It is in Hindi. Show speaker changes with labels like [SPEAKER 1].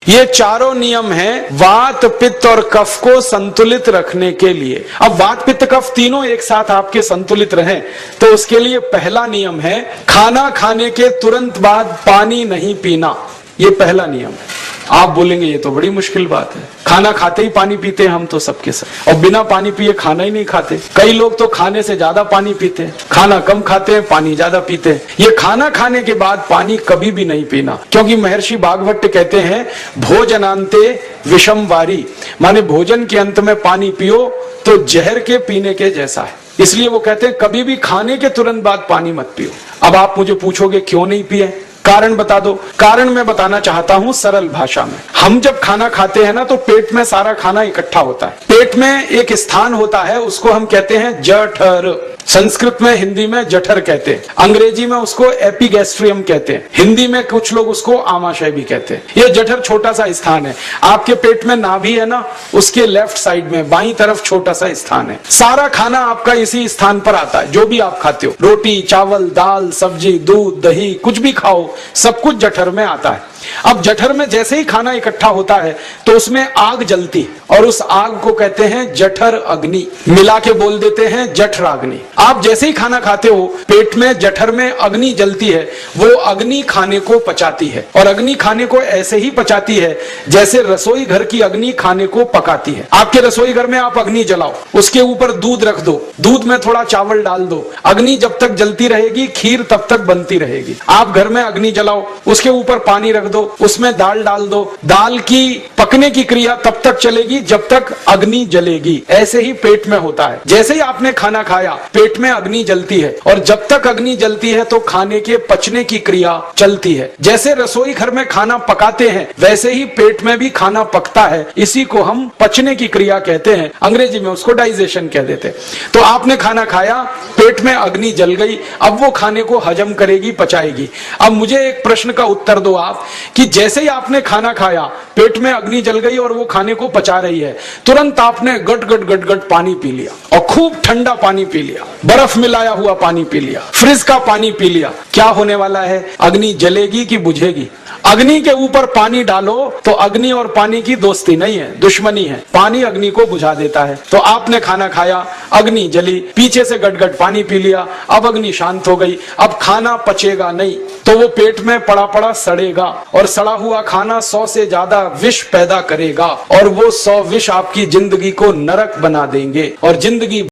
[SPEAKER 1] ये चारों नियम हैं वात पित्त और कफ को संतुलित रखने के लिए। अब वात पित्त कफ तीनों एक साथ आपके संतुलित रहें तो उसके लिए पहला नियम है खाना खाने के तुरंत बाद पानी नहीं पीना। ये पहला नियम है। आप बोलेंगे ये तो बड़ी मुश्किल बात है, खाना खाते ही पानी पीते हैं हम तो सबके सब, और बिना पानी पिए खाना ही नहीं खाते। कई लोग तो खाने से ज्यादा पानी पीते हैं, खाना कम खाते हैं पानी ज्यादा पीते हैं। ये खाना खाने के बाद पानी कभी भी नहीं पीना, क्योंकि महर्षि भागवत कहते हैं भोजनांते विषम वारी, माने भोजन के अंत में पानी पियो तो जहर के पीने के जैसा है। इसलिए वो कहते हैं कभी भी खाने के तुरंत बाद पानी मत पियो। अब आप मुझे पूछोगे क्यों नहीं पिए, कारण बता दो। कारण मैं बताना चाहता हूं सरल भाषा में। हम जब खाना खाते हैं ना तो पेट में सारा खाना इकट्ठा होता है। पेट में एक स्थान होता है, उसको हम कहते हैं जठर। संस्कृत में, हिंदी में जठर कहते हैं, अंग्रेजी में उसको एपिगैस्ट्रियम कहते हैं, हिंदी में कुछ लोग उसको आमाशय भी कहते हैं। ये जठर छोटा सा स्थान है। आपके पेट में नाभि है ना, उसके लेफ्ट साइड में बाईं तरफ छोटा सा स्थान है। सारा खाना आपका इसी स्थान पर आता है। जो भी आप खाते हो, रोटी चावल दाल सब्जी दूध दही कुछ भी खाओ, सब कुछ जठर में आता है। अब जठर में जैसे ही खाना इकट्ठा होता है तो उसमें आग जलती है और उस आग को कहते हैं जठर अग्नि, मिला के बोल देते हैं जठराग्नि। आप जैसे ही खाना खाते हो पेट में जठर में अग्नि जलती है, वो अग्नि खाने को पचाती है, और अग्नि खाने को ऐसे ही पचाती है जैसे रसोई घर की अग्नि खाने को पकाती है। आपके रसोई घर में आप अग्नि जलाओ, उसके ऊपर दूध रख दो, दूध में थोड़ा चावल डाल दो, अग्नि जब तक जलती रहेगी खीर तब तक बनती रहेगी। आप घर में अग्नि जलाओ, उसके ऊपर पानी रख दो, उसमें दाल डाल दो, दाल की पकने की क्रिया तब तक चलेगी जब तक अग्नि जलेगी। ऐसे ही पेट में होता है। जैसे ही आपने खाना खाया पेट में अग्नि जलती है, और जब तक अग्नि जलती है तो खाने के पचने की क्रिया चलती है। जैसे रसोई घर में खाना पकाते हैं वैसे ही पेट में भी खाना पकता है। इसी को हम पचने की क्रिया कहते हैं, अंग्रेजी में उसको डाइजेशन कह देते हैं। तो आपने खाना खाया, पेट में अग्नि जल गई, अब वो खाने को हजम करेगी, पचाएगी। अब मुझे एक प्रश्न का उत्तर दो आप कि जैसे ही आपने खाना खाया पेट में अग्नि जल गई और वो खाने को पचा रही है, तुरंत आपने गट गट गट गट पानी पी लिया, और खूब ठंडा पानी पी लिया, बर्फ मिलाया हुआ पानी पी लिया, फ्रिज का पानी पी लिया। क्या होने वाला है? अग्नि जलेगी कि बुझेगी? अग्नि के ऊपर पानी डालो तो अग्नि और पानी की दोस्ती नहीं है, दुश्मनी है। पानी अग्नि को बुझा देता है। तो आपने खाना खाया, अग्नि जली, पीछे से गट-गट पानी पी लिया, अब अग्नि शांत हो गई, अब खाना पचेगा नहीं, तो वो पेट में पड़ा पड़ा सड़ेगा, और सड़ा हुआ खाना 100 से ज्यादा विष पैदा करेगा, और वो 100 विष आपकी जिंदगी को नरक बना देंगे और जिंदगी